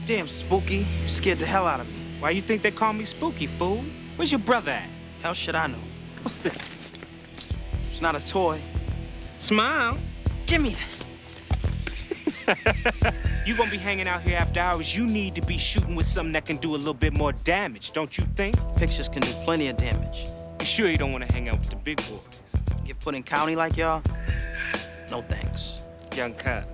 Damn, Spooky. You scared the hell out of me. Why you think they call me Spooky, fool? Where's your brother at? Hell should I know? What's this? It's not a toy. Smile. Give me that. You gonna be hanging out here after hours, you need to be shooting with something that can do a little bit more damage, don't you think? Pictures can do plenty of damage. You sure you don't want to hang out with the big boys? Get put in county like y'all? No thanks. Young cuz.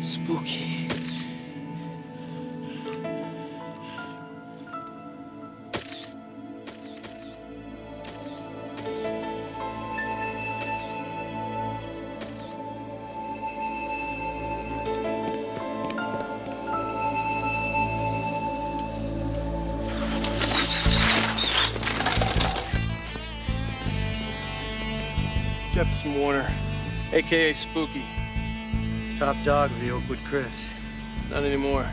Spooky. Jefferson Warner, a.k.a. Spooky. Top dog of the Oakwood Crips. Not anymore.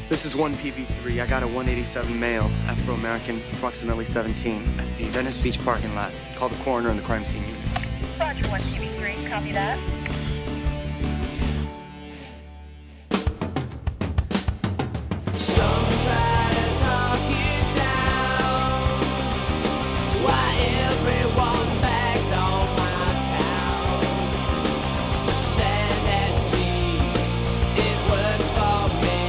This is 1PV3. I got a 187 male, Afro-American, approximately 17, at the Venice Beach parking lot. Call the coroner and the crime scene units. Roger, 1TV3, copy that. Some try to talk you down. Why everyone bags on my town? The sand and sea, it works for me.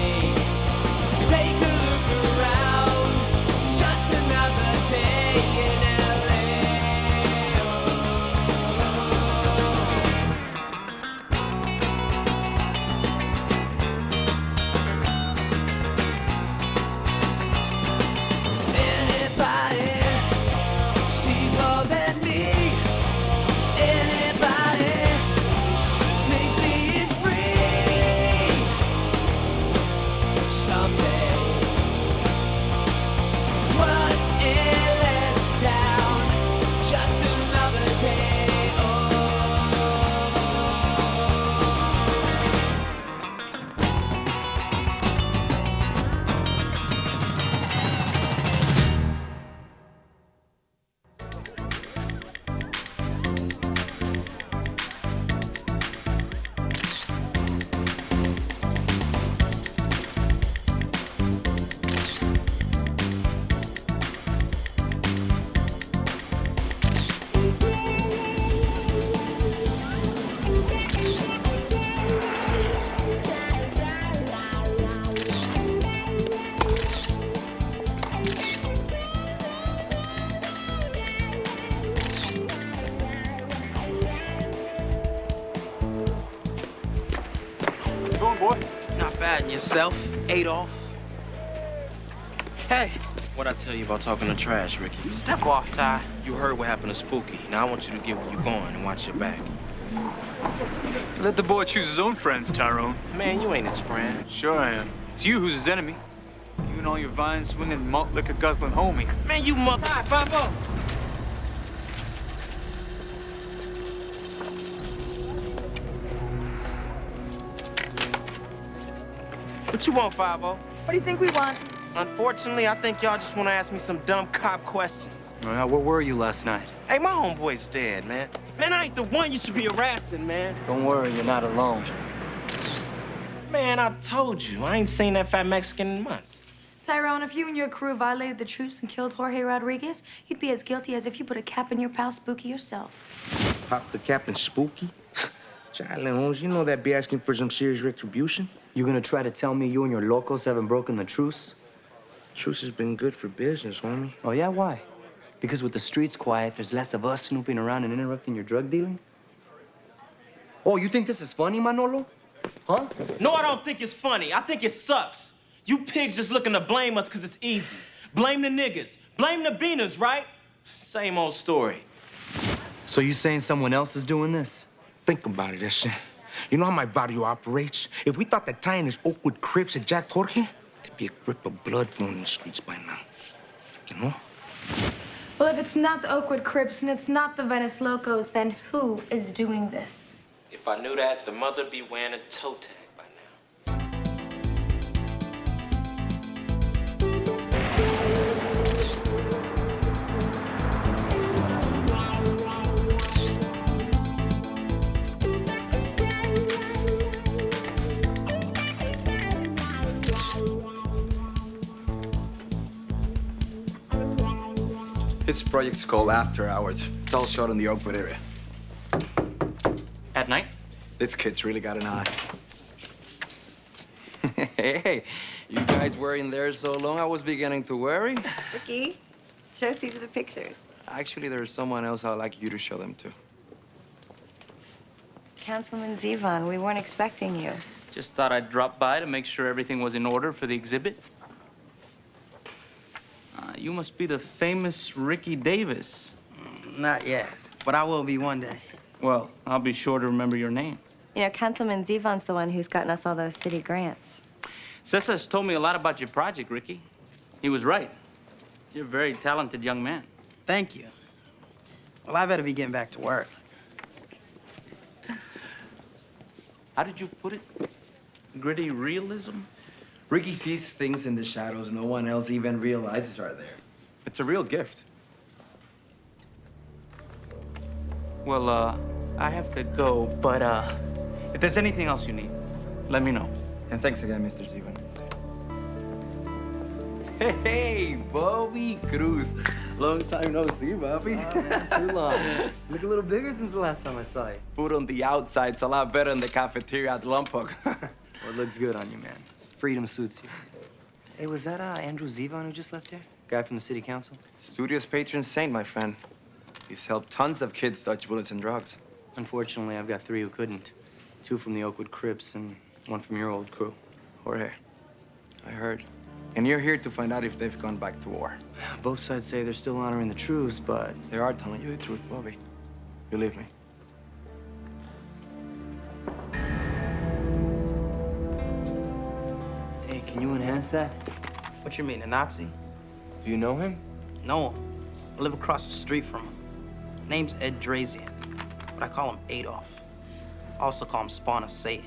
Take a look around. It's just another day in LA. Anybody sees more than me. Anybody thinks he is free. Someday, what a letdown. Just another day. Oh. How's it going, boy? Not bad. And yourself, Adolf? Hey, What'd I tell you about talking to trash, Ricky? step off, Ty. You heard what happened to Spooky. Now I want you to get where you're going and watch your back. Let the boy choose his own friends, Tyrone. Man, you ain't his friend. Sure I am. It's you who's his enemy. You and all your vine-swinging, malt liquor guzzling homies. Man, you mother... Hi, 5-0. What you want, 5-0? What do you think we want? Unfortunately, I think y'all just want to ask me some dumb cop questions. Where were you last night? Hey, my homeboy's dead, man. Man, I ain't the one you should be harassing, man. Don't worry, you're not alone. Man, I told you, I ain't seen that fat Mexican in months. Tyrone, if you and your crew violated the truce and killed Jorge Rodriguez, you'd be as guilty as if you put a cap in your pal Spooky yourself. Pop the cap and Spooky? Charlie Holmes, you know that'd be asking for some serious retribution. You gonna try to tell me you and your locals haven't broken the truce? Truce has been good for business, homie. Oh, yeah? Why? Because with the streets quiet, there's less of us snooping around and interrupting your drug dealing? Oh, you think this is funny, Manolo? Huh? No, I don't think it's funny. I think it sucks. You pigs just looking to blame us because it's easy. Blame the niggas. Blame the beaners, right? Same old story. So you saying someone else is doing this? Think about it, that shit. You know how my barrio operates? If we thought that tying his Oakwood Crips had jacked Jorge, there'd be a grip of blood flowing in the streets by now. You know? Well, if it's not the Oakwood Crips and it's not the Venice Locos, then who is doing this? If I knew that, the mother'd be wearing a toe tag by now. This project's called After Hours. It's all shot in the Oakwood area. At night? This kid's really got an eye. Hey, you guys were in there so long, I was beginning to worry. Ricky, show us these are the pictures. Actually, there's someone else I'd like you to show them to. Councilman Zevon, we weren't expecting you. Just thought I'd drop by to make sure everything was in order for the exhibit. You must be the famous Ricky Davis. Not yet, but I will be one day. Well, I'll be sure to remember your name. You know, Councilman Zevon's the one who's gotten us all those city grants. Cesar's told me a lot about your project, Ricky. He was right. You're a very talented young man. Thank you. Well, I better be getting back to work. How did you put it? Gritty realism? Ricky sees things in the shadows no one else even realizes are there. It's a real gift. Well, I have to go, but, if there's anything else you need, let me know. And thanks again, Mr. Steven. Hey, Bobby Cruz. Long time no see, Bobby. Not too long. Look a little bigger since the last time I saw you. Food on the outside's a lot better in the cafeteria at Lompoc. Well, it looks good on you, man. Freedom suits you. Hey, was that Andrew Zevon who just left here? Guy from the city council? Studio's patron saint, my friend. He's helped tons of kids dodge bullets and drugs. Unfortunately, I've got 3 who couldn't. 2 from the Oakwood Crips and 1 from your old crew. Jorge, I heard. And you're here to find out if they've gone back to war. Both sides say they're still honoring the truce, but They are telling you the truth, Bobby. Believe me. hey, can you enhance that? What you mean, a Nazi? Do you know him? No. I live across the street from him. Name's Ed Drazian, but I call him Adolf. I also call him Spawn of Satan.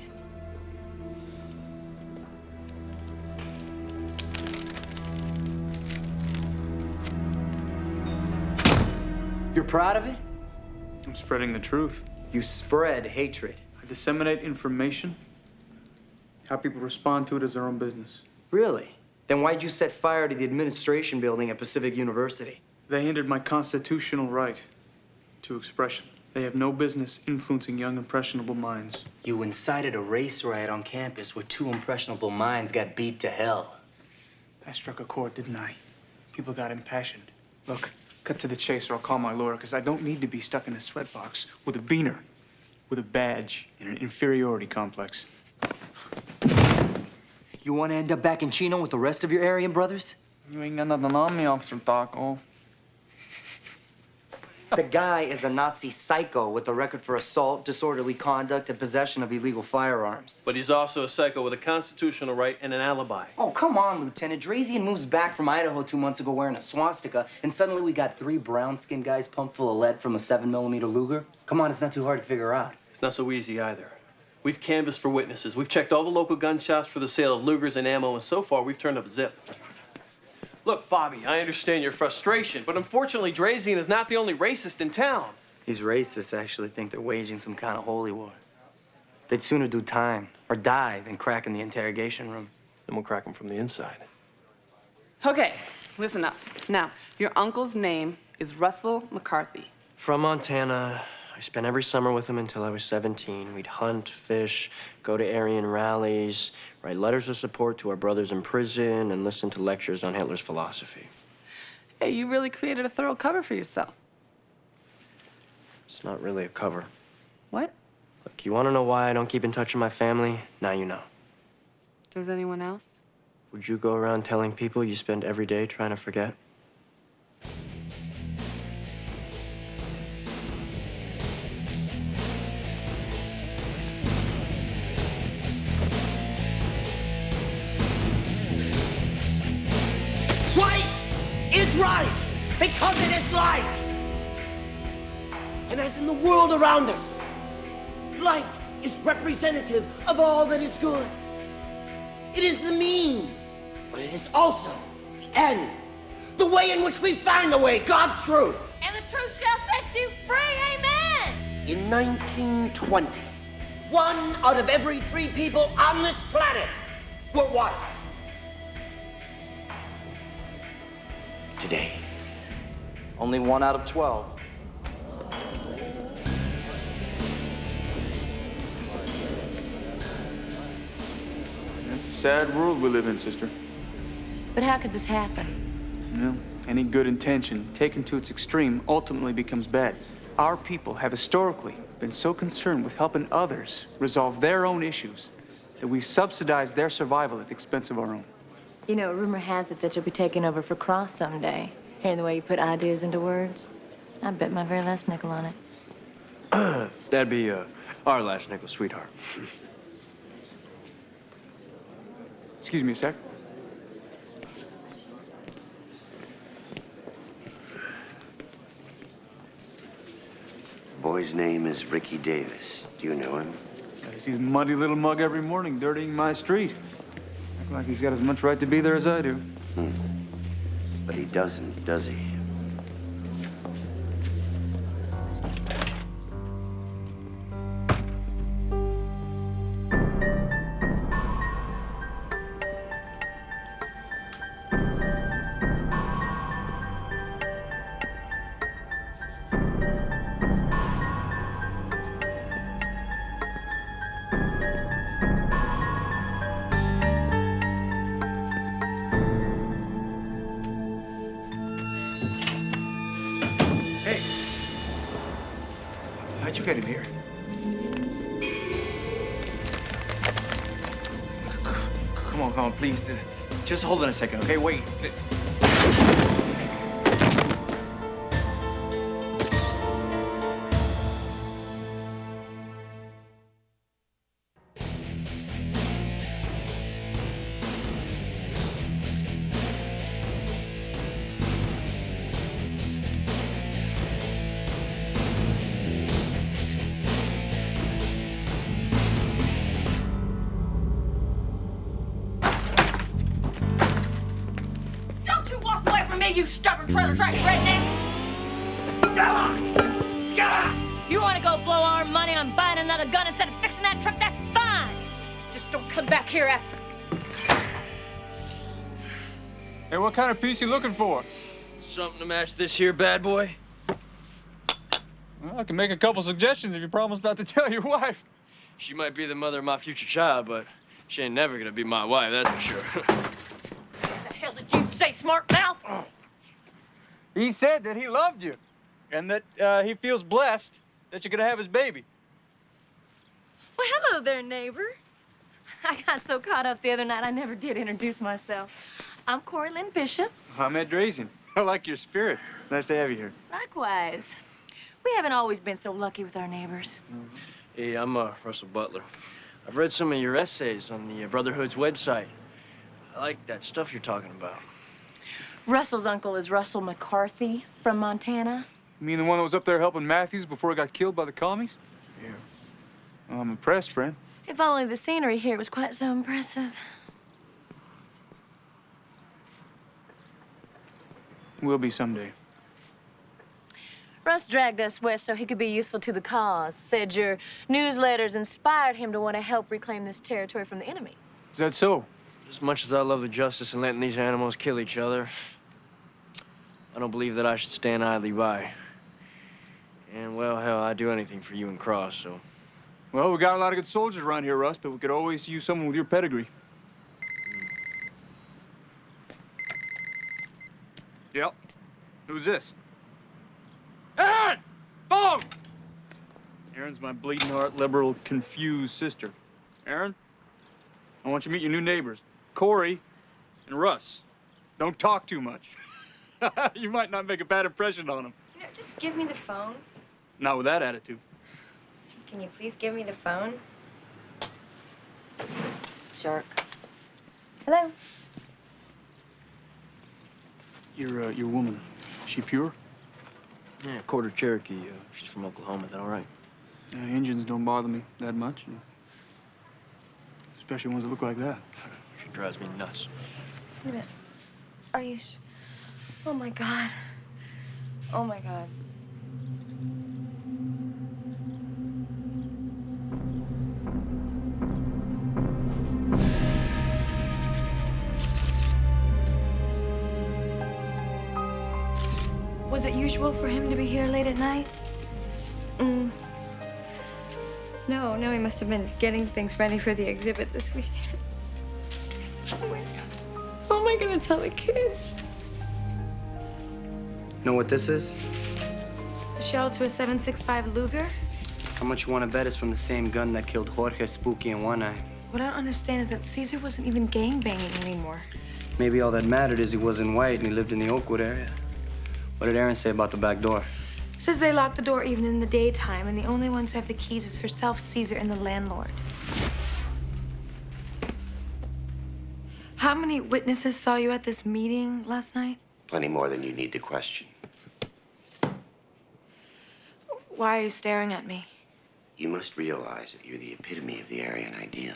You're proud of it? I'm spreading the truth. You spread hatred. I disseminate information. How people respond to it is their own business. Really? Then why'd you set fire to the administration building at Pacific University? They hindered my constitutional right to expression. They have no business influencing young, impressionable minds. You incited a race riot on campus where 2 impressionable minds got beat to hell. I struck a chord, didn't I? People got impassioned. Look, cut to the chase or I'll call my lawyer, because I don't need to be stuck in a sweatbox with a beaner, with a badge, and an inferiority complex. You want to end up back in Chino with the rest of your Aryan brothers? You ain't got nothing on me, Officer Taco. The guy is a Nazi psycho with a record for assault, disorderly conduct, and possession of illegal firearms. But he's also a psycho with a constitutional right and an alibi. Oh, come on, Lieutenant. Drazian moves back from Idaho 2 months ago wearing a swastika, and suddenly we got 3 brown-skinned guys pumped full of lead from a 7mm Luger. Come on, it's not too hard to figure out. It's not so easy either. We've canvassed for witnesses. We've checked all the local gun shops for the sale of Lugers and ammo, and so far we've turned up a zip. Look, Bobby, I understand your frustration, but unfortunately, Drazian is not the only racist in town. These racists actually think they're waging some kind of holy war. They'd sooner do time or die than crack in the interrogation room. Then we'll crack them from the inside. Okay, listen up. Now, your uncle's name is Russell McCarthy. From Montana. I spent every summer with him until I was 17. We'd hunt, fish, go to Aryan rallies, write letters of support to our brothers in prison, and listen to lectures on Hitler's philosophy. Hey, you really created a thorough cover for yourself. It's not really a cover. What? Look, you want to know why I don't keep in touch with my family? Now you know. Does anyone else? Would you go around telling people you spend every day trying to forget? Right is right because it is light. And as in the world around us, light is representative of all that is good. It is the means, but it is also the end. The way in which we find the way, God's truth. And the truth shall set you free, amen! In 1920, 1 out of every 3 people on this planet were white. Today, Only 1 out of 12. It's a sad world we live in, sister. But how could this happen? You know, any good intention taken to its extreme ultimately becomes bad. Our people have historically been so concerned with helping others resolve their own issues that we subsidize their survival at the expense of our own. You know, rumor has it that you'll be taking over for Cross someday. Hearing the way you put ideas into words, I bet my very last nickel on it. That'd be our last nickel, sweetheart. Excuse me a sec. the boy's name is Ricky Davis. Do you know him? I see his muddy little mug every morning dirtying my street. Act like he's got as much right to be there as I do. But he doesn't, does he? How'd you get in here? Come on, please. Just hold on a second, okay? Wait. You stubborn trailer trash redneck! You want to go blow our money on buying another gun instead of fixing that truck? That's fine! Just don't come back here after. Hey, what kind of piece you looking for? Something to match this here bad boy? Well, I can make a couple suggestions if you promise not to tell your wife. She might be the mother of my future child, but she ain't never gonna be my wife, that's for sure. What the hell did you say, smart mouth? He said that he loved you, and that he feels blessed that you're gonna have his baby. Well, hello there, neighbor. I got so caught up the other night, I never did introduce myself. I'm Cory Lynn Bishop. I'm Ed Drazian. I like your spirit. Nice to have you here. Likewise. We haven't always been so lucky with our neighbors. Hey, I'm Russell Butler. I've read some of your essays on the Brotherhood's website. I like that stuff you're talking about. Russell's uncle is Russell McCarthy from Montana. You mean the one that was up there helping Matthews before he got killed by the commies? Yeah. Well, I'm impressed, friend. If only the scenery here was quite so impressive. Will be someday. Russ dragged us west so he could be useful to the cause. Said your newsletters inspired him to want to help reclaim this territory from the enemy. Is that so? As much as I love the justice in letting these animals kill each other, I don't believe that I should stand idly by. And, well, hell, I'd do anything for you and Cross, so... Well, we got a lot of good soldiers around here, Russ, but we could always use someone with your pedigree. Yep. Who's this? Aaron! Phone! Erin's my bleeding heart, liberal, confused sister. Erin, I want you to meet your new neighbors, Cory and Russ. Don't talk too much. You might not make a bad impression on them. You know, just give me the phone. Not with that attitude. Can you please give me the phone? Shark. Hello? Your woman, she pure? Yeah, quarter Cherokee. She's from Oklahoma. Is that all right? Indians don't bother me that much. Especially ones that look like that. She drives me nuts. Wait a minute. Are you Oh, my God. Oh, my God. Was it usual for him to be here late at night? No, he must have been getting things ready for the exhibit this weekend. Oh, my God. How am I gonna tell the kids? Know what this is? The shell to a 7.65 Luger? How much you want to bet it's from the same gun that killed Jorge, Spooky, and One Eye? What I don't understand is that Caesar wasn't even gangbanging anymore. Maybe all that mattered is he wasn't white and he lived in the Oakwood area. What did Erin say about the back door? Says they lock the door even in the daytime, and the only ones who have the keys is herself, Caesar, and the landlord. How many witnesses saw you at this meeting last night? Plenty more than you need to question. Why are you staring at me? You must realize that you're the epitome of the Aryan ideal.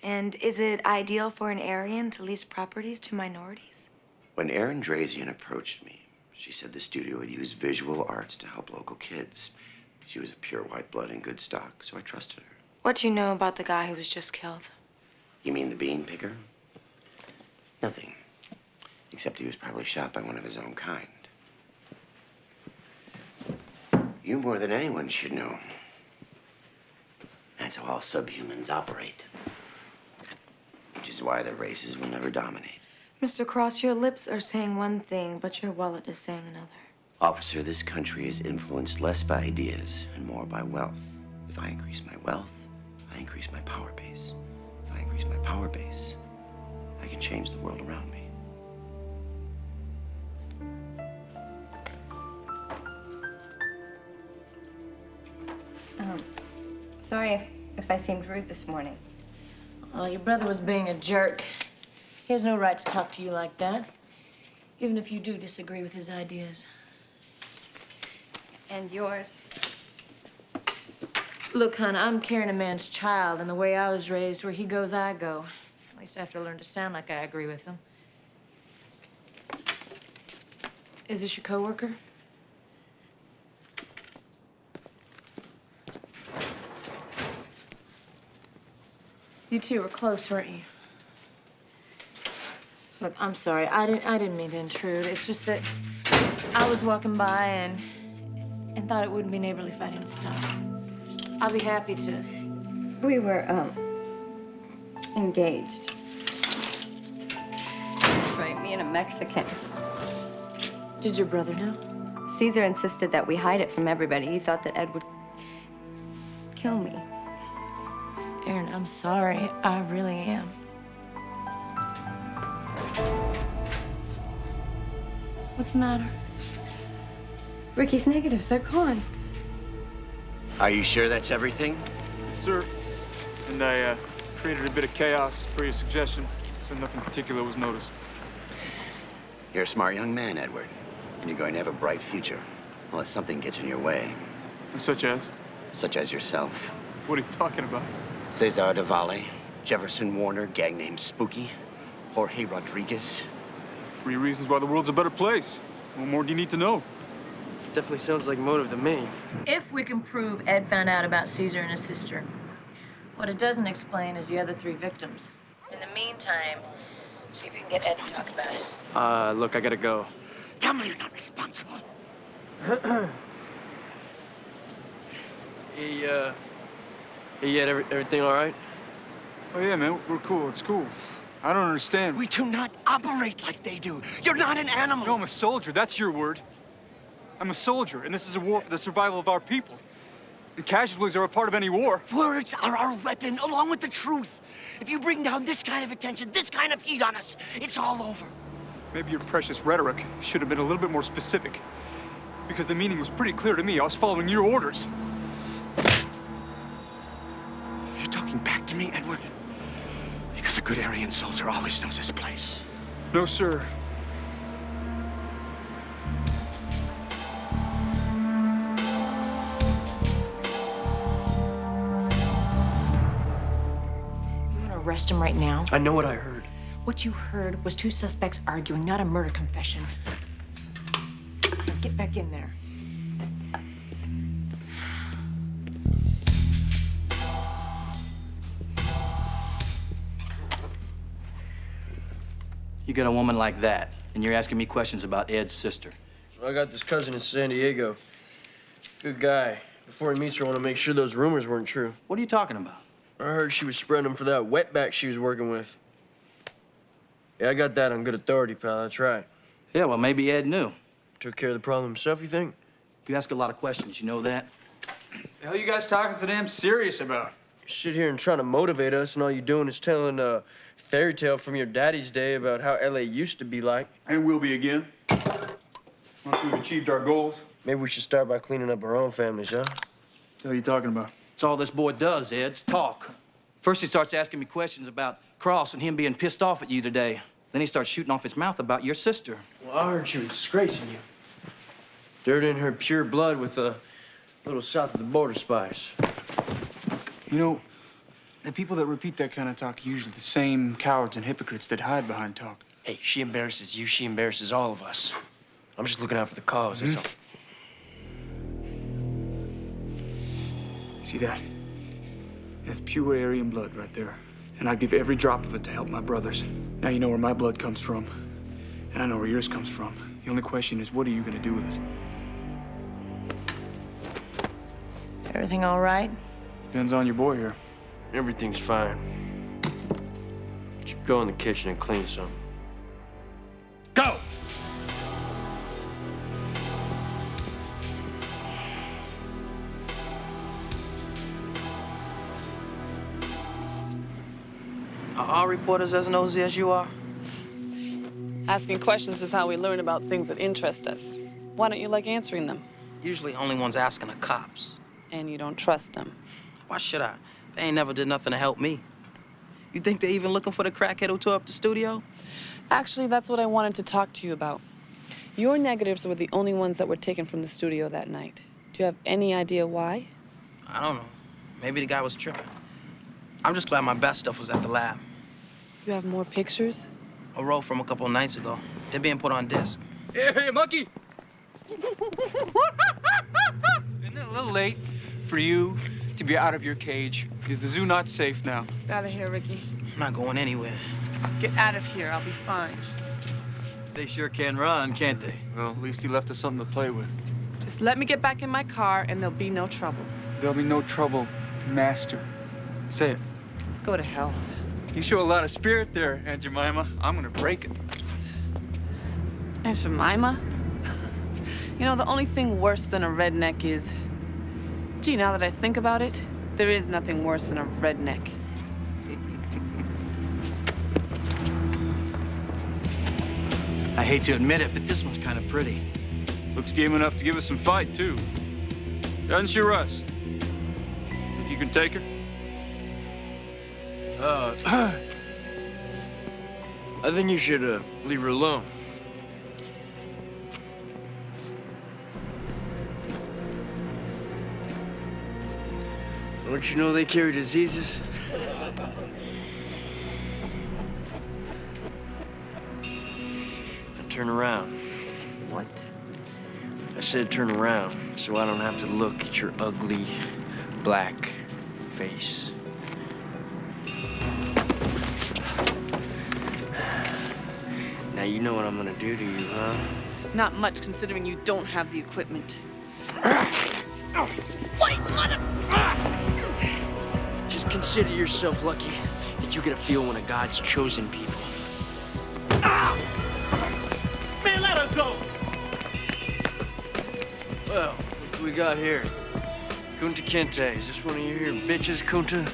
And is it ideal for an Aryan to lease properties to minorities? When Erin Drazian approached me, she said the studio would use visual arts to help local kids. She was a pure white blood and good stock, so I trusted her. What do you know about the guy who was just killed? You mean the bean picker? Nothing. Except he was probably shot by one of his own kind. You more than anyone should know. That's how all subhumans operate. Which is why the races will never dominate. Mr. Cross, your lips are saying one thing, but your wallet is saying another. Officer, this country is influenced less by ideas and more by wealth. If I increase my wealth, I increase my power base. If I increase my power base, I can change the world around me. Sorry if I seemed rude this morning. Oh, your brother was being a jerk. He has no right to talk to you like that, even if you do disagree with his ideas. And yours. Look, hon, I'm carrying a man's child, and the way I was raised, where he goes, I go. At least I have to learn to sound like I agree with him. Is this your coworker? You two were close, weren't you? Look, I'm sorry. I didn't mean to intrude. It's just that I was walking by and thought it wouldn't be neighborly if I didn't stop. I'll be happy to. We were, engaged. That's right, me and a Mexican. Did your brother know? Caesar insisted that we hide it from everybody. He thought that Ed would kill me. Erin, I'm sorry. I really am. What's the matter? Ricky's negatives, they're gone. Are you sure that's everything? Yes, sir. And I created a bit of chaos per your suggestion, so nothing particular was noticed. You're a smart young man, Edward. And you're going to have a bright future, unless something gets in your way. Such as? Such as yourself. What are you talking about? Cesar de Valle, Jefferson Warner, gang named Spooky, Jorge Rodriguez. 3 reasons why the world's a better place. What more do you need to know? Definitely sounds like motive to me. If we can prove Ed found out about Caesar and his sister, what it doesn't explain is the other 3 victims. In the meantime, see if you can get Ed to talk about it. Look, I gotta go. Tell me you're not responsible. Hey, Ed, everything all right? Oh, yeah, man, we're cool. It's cool. I don't understand. We do not operate like they do. You're not an animal. No, I'm a soldier. That's your word. I'm a soldier, and this is a war for the survival of our people. And casualties are a part of any war. Words are our weapon, along with the truth. If you bring down this kind of attention, this kind of heat on us, it's all over. Maybe your precious rhetoric should have been a little bit more specific. Because the meaning was pretty clear to me. I was following your orders. You're talking back to me, Edward? Because a good Aryan soldier always knows his place. No, sir. Arrest him right now. I know what I heard. What you heard was two suspects arguing, not a murder confession. Now get back in there. You got a woman like that, and you're asking me questions about Ed's sister. I got this cousin in San Diego. Good guy. Before he meets her, I want to make sure those rumors weren't true. What are you talking about? I heard she was spreading them for that wetback she was working with. Yeah, I got that on good authority, pal. That's right. Yeah, well, maybe Ed knew. Took care of the problem himself, you think? You ask a lot of questions, you know that? The hell you guys talking so damn serious about? You sit here and trying to motivate us, and all you're doing is telling a fairy tale from your daddy's day about how L.A. used to be like. And will be again. Once we've achieved our goals. Maybe we should start by cleaning up our own families, huh? What the hell are you talking about? That's all this boy does, Ed's talk. First, he starts asking me questions about Cross and him being pissed off at you today. Then he starts shooting off his mouth about your sister. Well, I heard she was disgracing you. Dirt in her pure blood with a little south of the border spice. You know, the people that repeat that kind of talk are usually the same cowards and hypocrites that hide behind talk. Hey, she embarrasses you, she embarrasses all of us. I'm just looking out for the cause, that's all. See that? That's pure Aryan blood right there. And I'd give every drop of it to help my brothers. Now you know where my blood comes from. And I know where yours comes from. The only question is, what are you gonna do with it? Everything all right? Depends on your boy here. Everything's fine. Just go in the kitchen and clean some. Go! Are all reporters as nosy as you are? Asking questions is how we learn about things that interest us. Why don't you like answering them? Usually only ones asking are cops. And you don't trust them. Why should I? They ain't never did nothing to help me. You think they're even looking for the crackhead who tore up the studio? Actually, that's what I wanted to talk to you about. Your negatives were the only ones that were taken from the studio that night. Do you have any idea why? I don't know. Maybe the guy was tripping. I'm just glad my best stuff was at the lab. You have more pictures? A roll from a couple of nights ago. They're being put on disc. Hey, monkey! Isn't it a little late for you to be out of your cage? Is the zoo not safe now? Get out of here, Ricky. I'm not going anywhere. Get out of here. I'll be fine. They sure can run, can't they? Well, at least he left us something to play with. Just let me get back in my car and there'll be no trouble. There'll be no trouble, master. Say it. Go to hell. You show a lot of spirit there, Aunt Jemima. I'm gonna break it. Aunt Jemima? You know, the only thing worse than a redneck is... Gee, now that I think about it, there is nothing worse than a redneck. I hate to admit it, but this one's kind of pretty. Looks game enough to give us some fight, too. Doesn't she, Russ? Think you can take her? I think you should leave her alone. Don't you know they carry diseases? Now turn around. What? I said turn around, so I don't have to look at your ugly, black face. Now you know what I'm gonna do to you, huh? Not much, considering you don't have the equipment. Wait, let him! Just consider yourself lucky. You Did you get a feel when a God's chosen people? Ah! Man, let her go! Well, what do we got here? Kunta Kinte, is this one of your bitches, Kunta?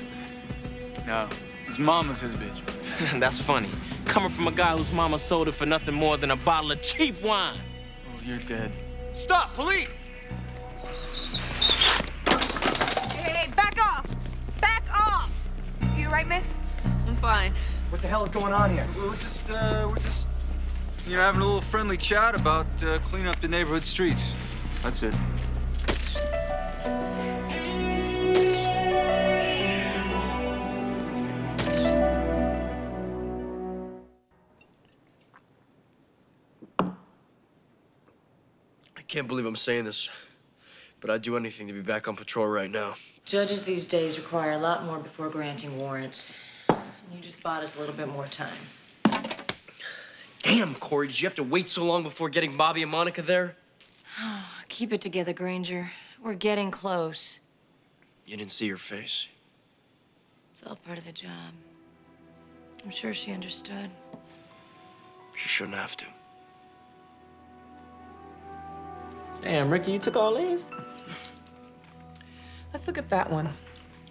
No, his mama's his bitch. That's funny. Coming from a guy whose mama sold it for nothing more than a bottle of cheap wine. Oh, you're dead. Stop, police! Hey, back off! Back off! You right, miss? I'm fine. What the hell is going on here? We're just, you know, having a little friendly chat about cleaning up the neighborhood streets. That's it. I can't believe I'm saying this, but I'd do anything to be back on patrol right now. Judges these days require a lot more before granting warrants. You just bought us a little bit more time. Damn, Cory, did you have to wait so long before getting Bobby and Monica there? Keep it together, Granger. We're getting close. You didn't see her face. It's all part of the job. I'm sure she understood. She shouldn't have to. Damn, Ricky, you took all these? Let's look at that one.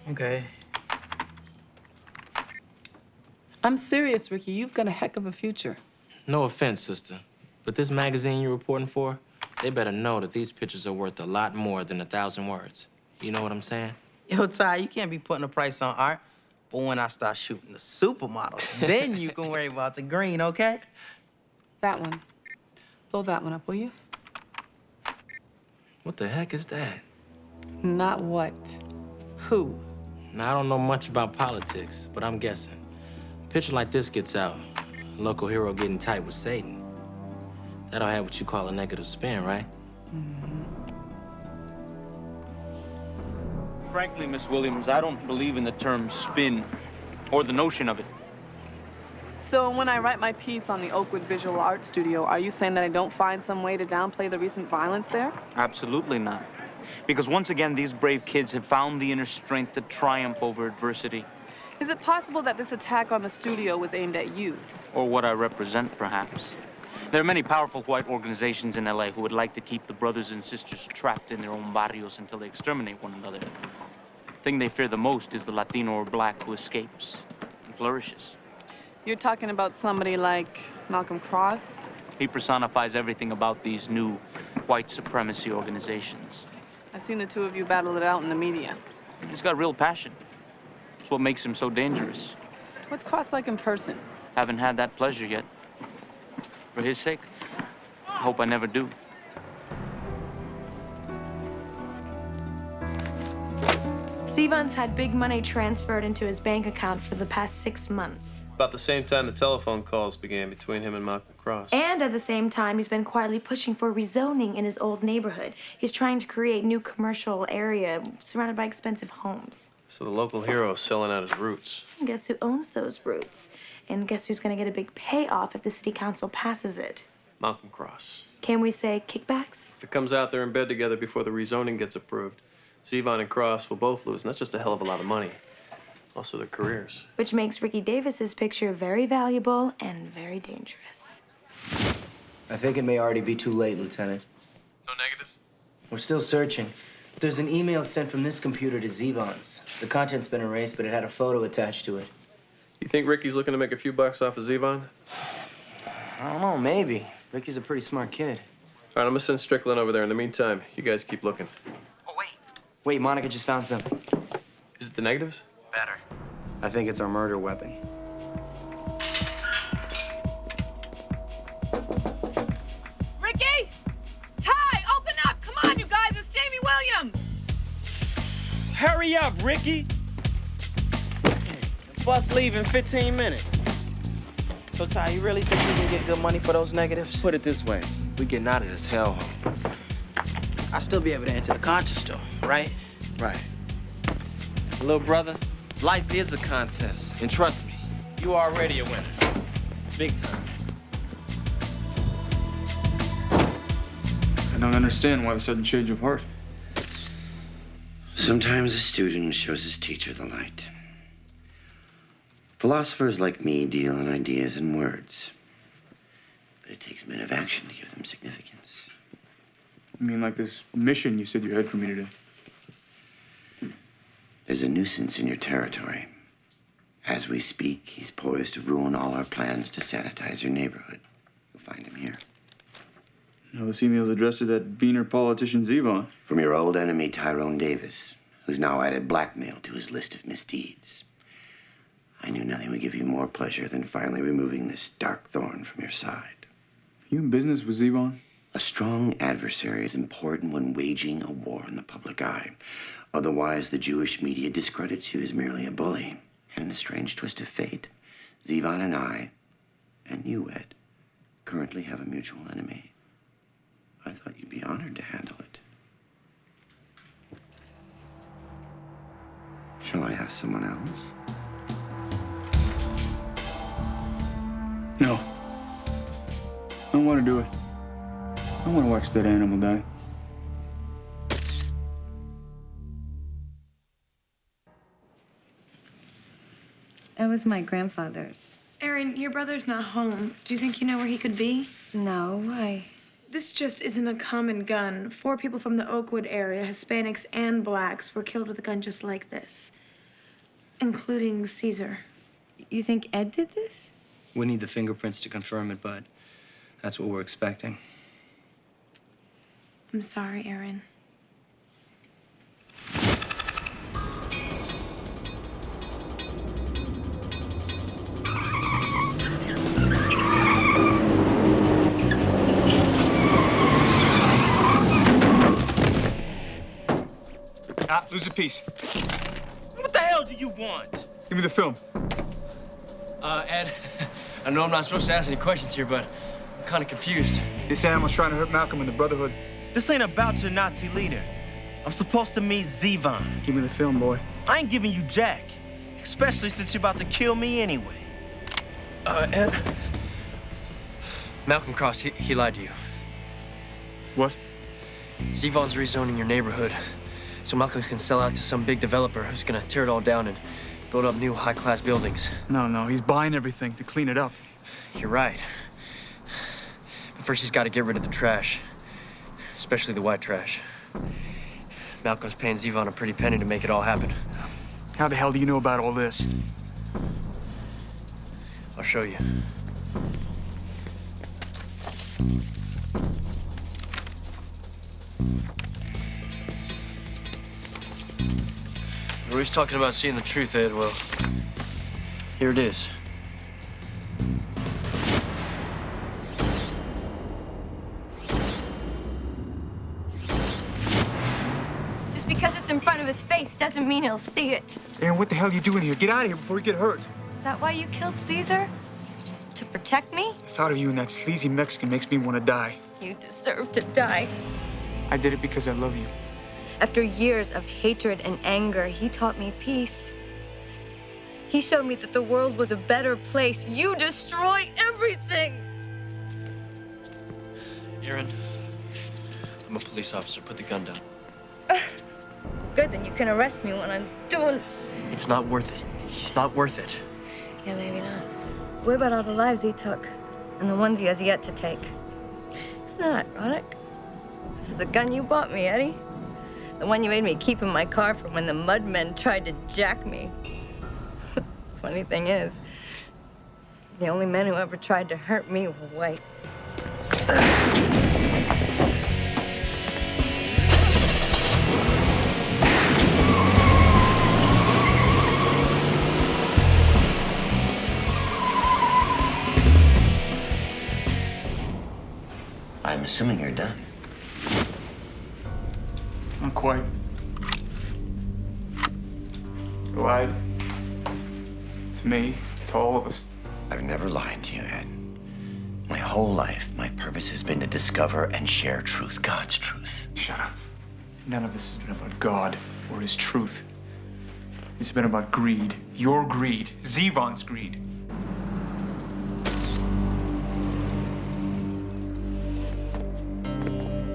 Okay. I'm serious, Ricky. You've got a heck of a future. No offense, sister, but this magazine you're reporting for, they better know that these pictures are worth a lot more than 1,000 words. You know what I'm saying? Yo, Ty, you can't be putting a price on art. But when I start shooting the supermodels, then you can worry about the green, okay? That one. Blow that one up, will you? What the heck is that? Not what. Who? Now, I don't know much about politics, but I'm guessing. A picture like this gets out, a local hero getting tight with Satan. That'll have what you call a negative spin, right? Frankly, Miss Williams, I don't believe in the term spin or the notion of it. So when I write my piece on the Oakwood Visual Art Studio, are you saying that I don't find some way to downplay the recent violence there? Absolutely not. Because once again, these brave kids have found the inner strength to triumph over adversity. Is it possible that this attack on the studio was aimed at you? Or what I represent, perhaps. There are many powerful white organizations in LA who would like to keep the brothers and sisters trapped in their own barrios until they exterminate one another. The thing they fear the most is the Latino or black who escapes and flourishes. You're talking about somebody like Malcolm Cross? He personifies everything about these new white supremacy organizations. I've seen the two of you battle it out in the media. He's got real passion. It's what makes him so dangerous. What's Cross like in person? Haven't had that pleasure yet. For his sake, I hope I never do. Zevon's had big money transferred into his bank account for the past 6 months. About the same time the telephone calls began between him and Malcolm Cross. And at the same time, he's been quietly pushing for rezoning in his old neighborhood. He's trying to create new commercial area surrounded by expensive homes. So the local hero is selling out his roots. And guess who owns those roots? And guess who's gonna get a big payoff if the city council passes it? Malcolm Cross. Can we say kickbacks? If it comes out they're in bed together before the rezoning gets approved, Zevon and Cross will both lose, and that's just a hell of a lot of money. Also their careers. Which makes Ricky Davis's picture very valuable and very dangerous. I think it may already be too late, Lieutenant. No negatives? We're still searching. There's an email sent from this computer to Zevon's. The content's been erased, but it had a photo attached to it. You think Ricky's looking to make a few bucks off of Zevon? I don't know, maybe. Ricky's a pretty smart kid. All right, I'm gonna send Strickland over there. In the meantime, you guys keep looking. Wait, Monica just found something. Is it the negatives? Better. I think it's our murder weapon. Ricky! Ty, open up! Come on, you guys, it's Jamie Williams! Hurry up, Ricky! The bus leave in 15 minutes. So, Ty, you really think you can get good money for those negatives? Put it this way, we getting out of this hellhole. I'll still be able to answer the contest, though, right? Right. Little brother, life is a contest. And trust me, you already a winner. Big time. I don't understand why the sudden change of heart. Sometimes a student shows his teacher the light. Philosophers like me deal in ideas and words. But it takes men of action to give them significance. You mean like this mission you said you had for me today? There's a nuisance in your territory. As we speak, he's poised to ruin all our plans to sanitize your neighborhood. You'll find him here. Now, this email's addressed to that beaner politician Zevon. From your old enemy, Tyrone Davis, who's now added blackmail to his list of misdeeds. I knew nothing would give you more pleasure than finally removing this dark thorn from your side. You in business with Zevon? A strong adversary is important when waging a war in the public eye. Otherwise, the Jewish media discredits you as merely a bully. And in a strange twist of fate, Zevon and I, and you, Ed, currently have a mutual enemy. I thought you'd be honored to handle it. Shall I ask someone else? No. I don't want to do it. I want to watch that animal die. That was my grandfather's. Erin, your brother's not home. Do you think you know where he could be? No, why? This just isn't a common gun. 4 people from the Oakwood area, Hispanics and blacks, were killed with a gun just like this, including Caesar. You think Ed did this? We need the fingerprints to confirm it, bud. That's what we're expecting. I'm sorry, Erin. Lose a piece. What the hell do you want? Give me the film. Ed, I know I'm not supposed to ask any questions here, but I'm kind of confused. This animal's trying to hurt Malcolm and the Brotherhood. This ain't about your Nazi leader. I'm supposed to meet Zevon. Give me the film, boy. I ain't giving you jack, especially since you're about to kill me anyway. Ed, Malcolm Cross, he lied to you. What? Zevon's rezoning your neighborhood, so Malcolm can sell out to some big developer who's gonna tear it all down and build up new high-class buildings. No, he's buying everything to clean it up. You're right. But first he's got to get rid of the trash, especially the white trash. Malcolm's paying Zevon a pretty penny to make it all happen. How the hell do you know about all this? I'll show you. We're always talking about seeing the truth, Ed. Well, here it is. Just because it's in front of his face doesn't mean he'll see it. Aaron, what the hell are you doing here? Get out of here before you get hurt. Is that why you killed Caesar? To protect me? The thought of you and that sleazy Mexican makes me want to die. You deserve to die. I did it because I love you. After years of hatred and anger, he taught me peace. He showed me that the world was a better place. You destroy everything! Aaron, I'm a police officer. Put the gun down. Good, then you can arrest me when I'm doing... It's not worth it. He's not worth it. Yeah, maybe not. What about all the lives he took? And the ones he has yet to take? Isn't that ironic? This is the gun you bought me, Eddie. The one you made me keep in my car from when the mudmen tried to jack me. Funny thing is, the only men who ever tried to hurt me were white. I'm assuming you're done. Not quite. You lied. To me, to all of us. I've never lied to you, Ed. My whole life, my purpose has been to discover and share truth, God's truth. Shut up. None of this has been about God or his truth. It's been about greed. Your greed. Zevon's greed.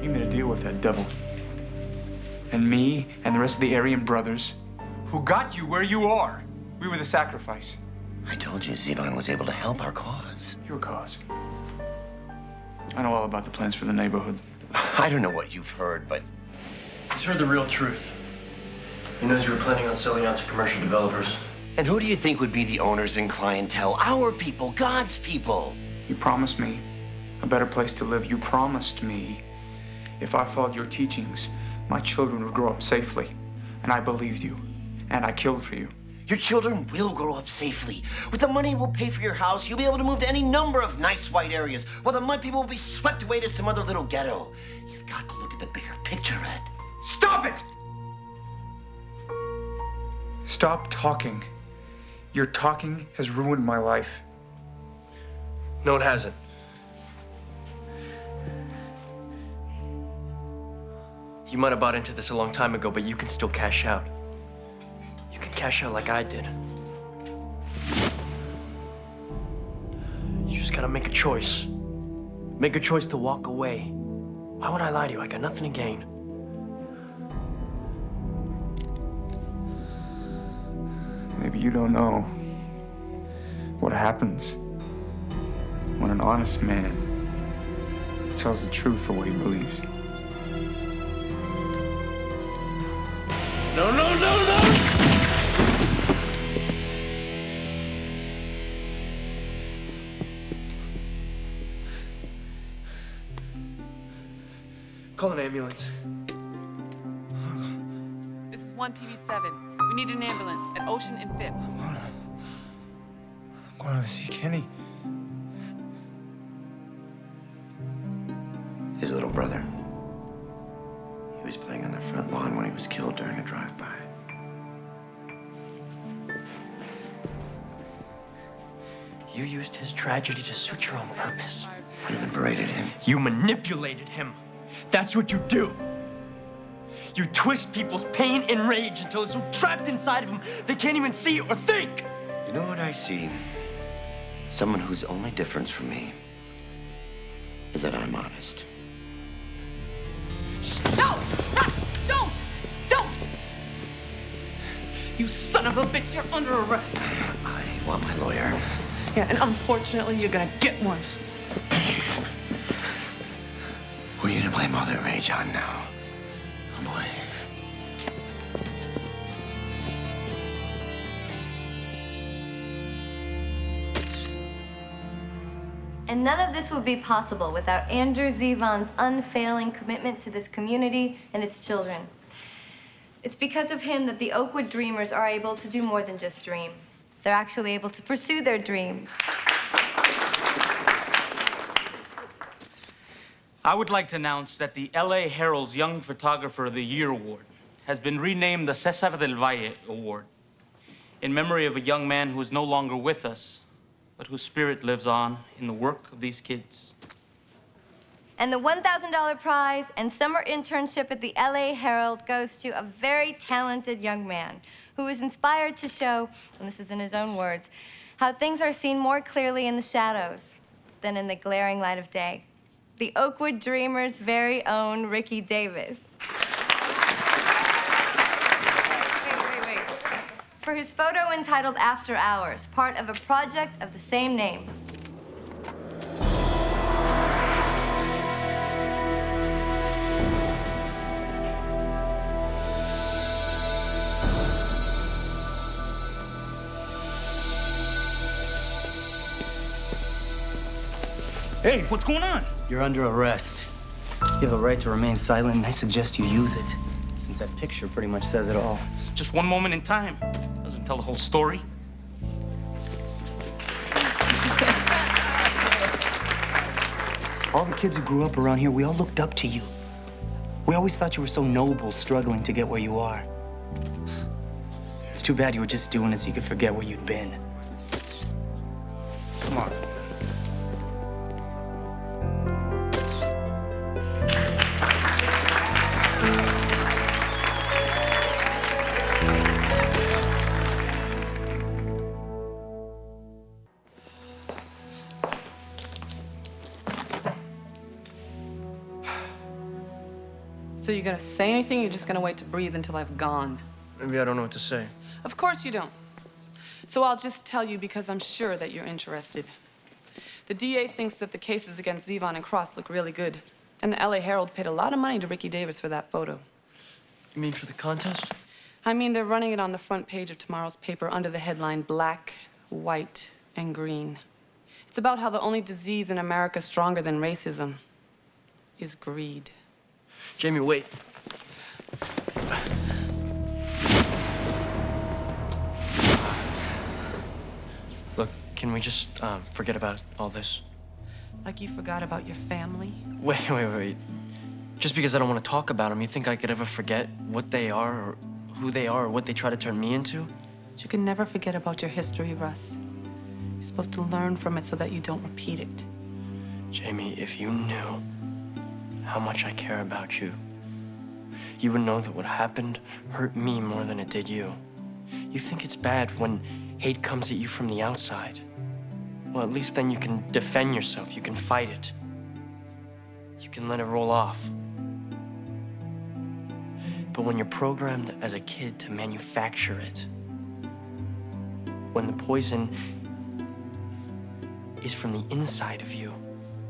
You made a deal with that devil. And me and the rest of the Aryan brothers who got you where you are. We were the sacrifice. I told you Zevon was able to help our cause. Your cause? I know all about the plans for the neighborhood. I don't know what you've heard, but... He's heard the real truth. He knows you were planning on selling out to commercial developers. And who do you think would be the owners and clientele? Our people, God's people. You promised me a better place to live. You promised me if I followed your teachings, my children would grow up safely. And I believed you. And I killed for you. Your children will grow up safely. With the money we'll pay for your house, you'll be able to move to any number of nice white areas, while the mud people will be swept away to some other little ghetto. You've got to look at the bigger picture, Ed. Stop it! Stop talking. Your talking has ruined my life. No, it hasn't. You might have bought into this a long time ago, but you can still cash out. You can cash out like I did. You just gotta make a choice. Make a choice to walk away. Why would I lie to you? I got nothing to gain. Maybe you don't know what happens when an honest man tells the truth for what he believes. No, no, no, no! Call an ambulance. This is 1PV7. We need an ambulance at Ocean and Fifth. I'm going to see Kenny. His little brother. He was playing on the front lawn when he was killed during a drive-by. You used his tragedy to suit your own purpose. I liberated him. You manipulated him. That's what you do. You twist people's pain and rage until it's so trapped inside of them they can't even see or think. You know what I see? Someone whose only difference from me is that I'm honest. No! Russ! Don't! Don't! You son of a bitch, you're under arrest. I want my lawyer. Yeah, and unfortunately, you're gonna get one. Who are you to blame all that rage on now? Oh, boy. And none of this would be possible without Andrew Zevon's unfailing commitment to this community and its children. It's because of him that the Oakwood Dreamers are able to do more than just dream. They're actually able to pursue their dreams. I would like to announce that the LA Herald's Young Photographer of the Year Award has been renamed the Cesar del Valle Award in memory of a young man who is no longer with us, but whose spirit lives on in the work of these kids. And the $1,000 prize and summer internship at the LA Herald goes to a very talented young man who is inspired to show, and this is in his own words, how things are seen more clearly in the shadows than in the glaring light of day. The Oakwood Dreamers' very own Ricky Davis. Wait. For his photo entitled After Hours, part of a project of the same name. Hey, what's going on? You're under arrest. You have a right to remain silent, and I suggest you use it, since that picture pretty much says it all. Just one moment in time. Doesn't tell the whole story. All the kids who grew up around here, we all looked up to you. We always thought you were so noble, struggling to get where you are. It's too bad you were just doing it so you could forget where you'd been. Come on. So you gonna say anything? You're just gonna wait to breathe until I've gone? Maybe I don't know what to say. Of course you don't. So I'll just tell you because I'm sure that you're interested. The DA thinks that the cases against Zevon and Cross look really good. And the LA Herald paid a lot of money to Ricky Davis for that photo. You mean for the contest? I mean, they're running it on the front page of tomorrow's paper under the headline Black, White, and Green. It's about how the only disease in America stronger than racism is greed. Jamie, wait. Look, can we just forget about all this? Like you forgot about your family? Wait. Just because I don't want to talk about them, you think I could ever forget what they are, or who they are, or what they try to turn me into? But you can never forget about your history, Russ. You're supposed to learn from it so that you don't repeat it. Jamie, if you knew how much I care about you, you would know that what happened hurt me more than it did you. You think it's bad when hate comes at you from the outside. Well, at least then you can defend yourself. You can fight it. You can let it roll off. But when you're programmed as a kid to manufacture it, when the poison is from the inside of you,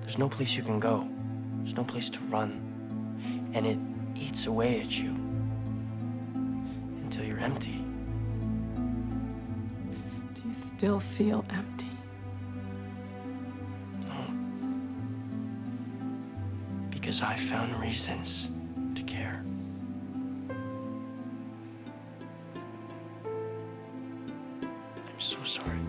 there's no place you can go. There's no place to run. And it eats away at you until you're empty. Do you still feel empty? Because I found reasons to care. I'm so sorry.